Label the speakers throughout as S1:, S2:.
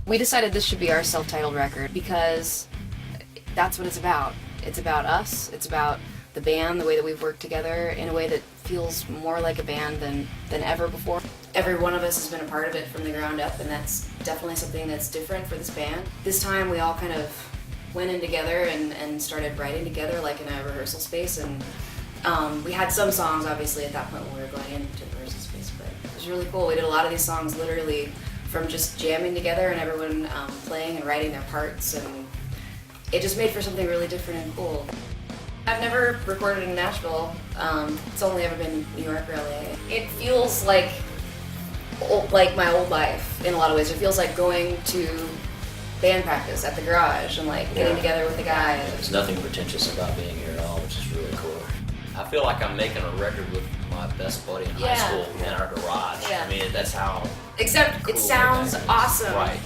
S1: We decided this should be our self-titled record because that's what it's about. It's about us, it's about the band, the way that we've worked together in a way that feels more like a band than ever before. Every one of us has been a part of it from the ground up, and that's definitely something that's different for this band. This time we all kind of went in together and started writing together like in a rehearsal space, and we had some songs obviously at that point when we were going into the rehearsal space, but it was really cool. We did a lot of these songs literally from just jamming together and everyone playing and writing their parts, and it just made for something really different and cool. I've never recorded in Nashville. It's only ever been New York or LA. It feels like my old life in a lot of ways. It feels like going to band practice at the garage and like getting together with the guys.
S2: There's nothing pretentious about being here at all, which is really cool. I feel like I'm making a record with my best buddy in high school in our garage.
S1: Yeah.
S2: I mean, that's how.
S1: Except
S2: cool
S1: it sounds awesome.
S2: Right.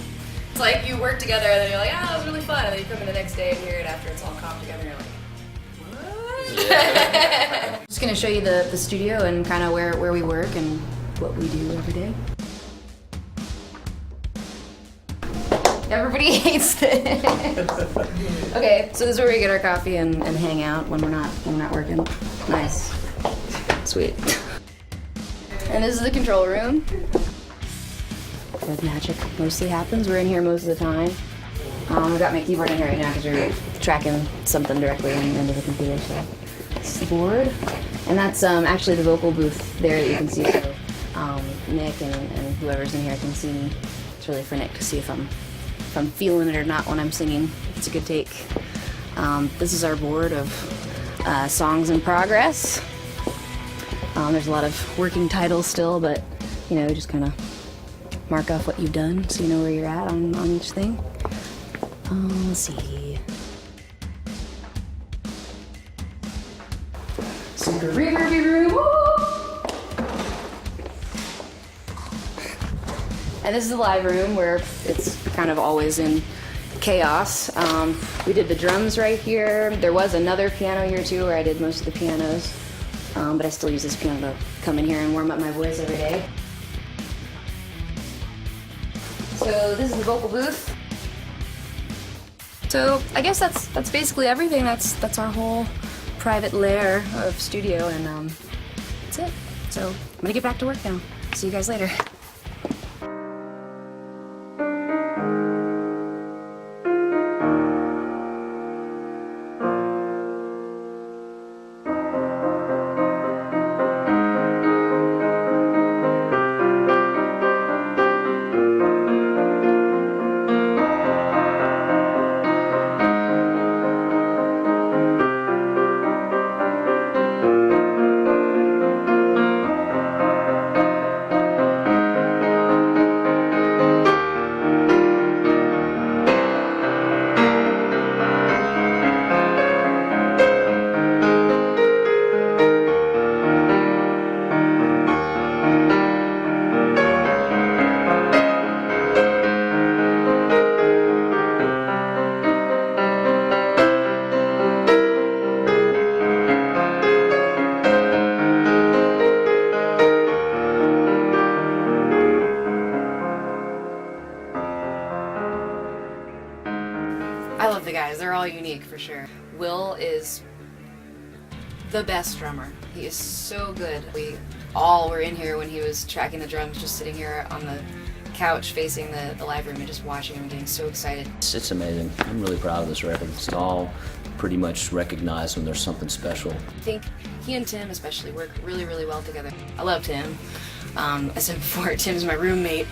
S1: It's like you work together and then you're like, that was really fun. And then you come in the next day and hear it after it's all comped together and you're like, what? Yeah. Just gonna show you the studio and kind of where we work and what we do every day. Everybody hates this. Okay, so this is where we get our coffee and hang out when we're not working. Nice. Sweet. And this is the control room, where the magic mostly happens. We're in here most of the time. I've got my keyboard in here right now because we're tracking something directly into the computer. So this is the board, and that's actually the vocal booth there that you can see. So Nick and whoever's in here can see me. It's really for Nick to see if I'm feeling it or not when I'm singing. It's a good take. This is our board of songs in progress. There's a lot of working titles still, but you know, just kind of mark off what you've done so you know where you're at on each thing. Let's see. Super reverby room. Woo! And this is the live room where it's kind of always in chaos. We did the drums right here. There was another piano here too where I did most of the pianos. But I still use this piano to come in here and warm up my voice every day. So this is the vocal booth. So I guess that's basically everything. That's our whole private lair of studio, and that's it. So I'm gonna get back to work now. See you guys later. I love the guys. They're all unique for sure. Will is the best drummer. He is so good. We all were in here when he was tracking the drums, just sitting here on the couch facing the live room and just watching him, getting so excited.
S2: It's amazing. I'm really proud of this record. It's all pretty much recognized when there's something special.
S1: I think he and Tim especially work really, really well together. I love Tim. I said before, Tim's my roommate.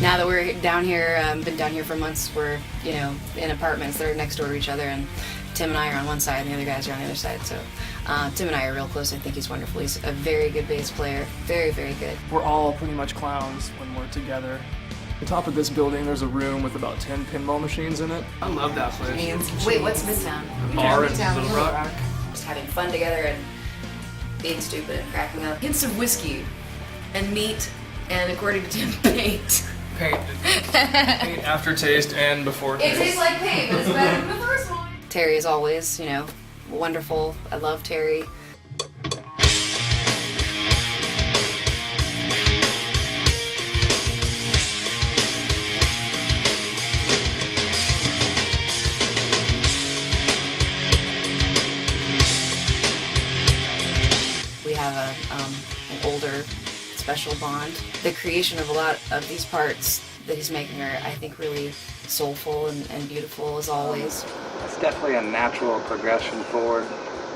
S1: Now that we're down here, been down here for months, we're, you know, in apartments. They're next door to each other, and Tim and I are on one side and the other guys are on the other side. So Tim and I are real close. I think he's wonderful. He's a very good bass player. Very, very good.
S3: We're all pretty much clowns when we're together. At the top of this building, there's a room with about 10 pinball machines in it.
S4: I love that place.
S1: Wait, what's Midtown?
S4: Bar in Little Rock.
S1: Just having fun together and being stupid and cracking up. Hints of whiskey and meat and, according to Tim, paint.
S3: Paint. Paint aftertaste and before taste.
S1: It tastes like paint, but it's better than the first one. Terry is always, wonderful. I love Terry. We have an older special bond. The creation of a lot of these parts that he's making are, I think, really soulful and beautiful as always.
S5: It's definitely a natural progression forward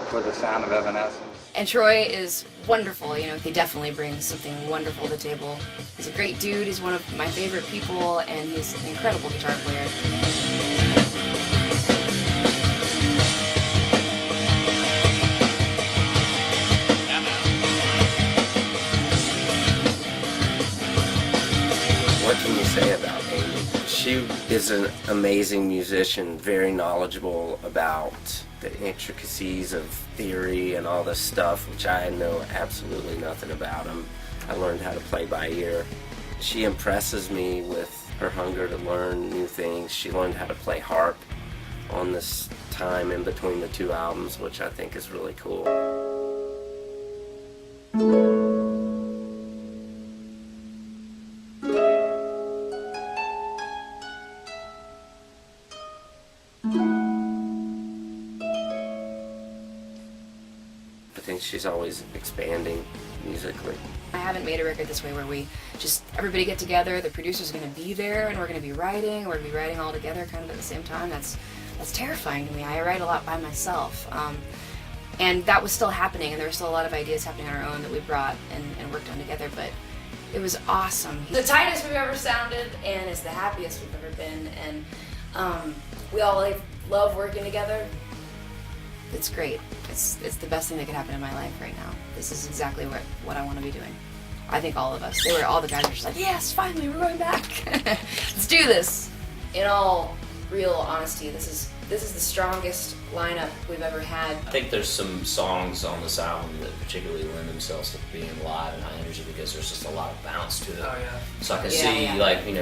S5: for the sound of Evanescence.
S1: And Troy is wonderful, he definitely brings something wonderful to the table. He's a great dude, he's one of my favorite people, and he's an incredible guitar player.
S6: What can you say about Amy? She is an amazing musician, very knowledgeable about the intricacies of theory and all this stuff, which I know absolutely nothing about. I learned how to play by ear. She impresses me with her hunger to learn new things. She learned how to play harp on this time in between the two albums, which I think is really cool. I think she's always expanding musically.
S1: I haven't made a record this way where we just, everybody get together, the producer's going to be there, and we're going to be writing all together kind of at the same time. That's terrifying to me. I write a lot by myself. And that was still happening, and there were still a lot of ideas happening on our own that we brought and worked on together, but it was awesome. The tightest we've ever sounded, and it's the happiest we've ever been, and we all love working together. It's great. It's the best thing that could happen in my life right now. This is exactly what I want to be doing. I think all of us. All the guys were just like, yes, finally, we're going back. Let's do this. In all real honesty, this is the strongest lineup we've ever had.
S2: I think there's some songs on this album that particularly lend themselves to being live and high energy because there's just a lot of bounce to it.
S3: Oh yeah.
S2: So I can see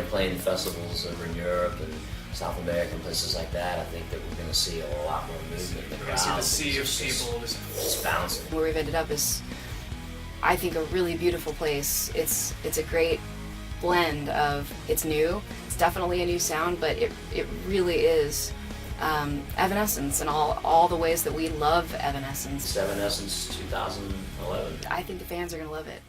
S2: playing festivals over in Europe and South America and places like that. I think that we're going to see a lot more movement in the crowd.
S3: See the sea of people
S2: just bouncing.
S1: Where we've ended up is, I think, a really beautiful place. It's a great blend of, it's new, it's definitely a new sound, but it really is Evanescence and all the ways that we love Evanescence.
S2: Evanescence 2011.
S1: I think the fans are going to love it.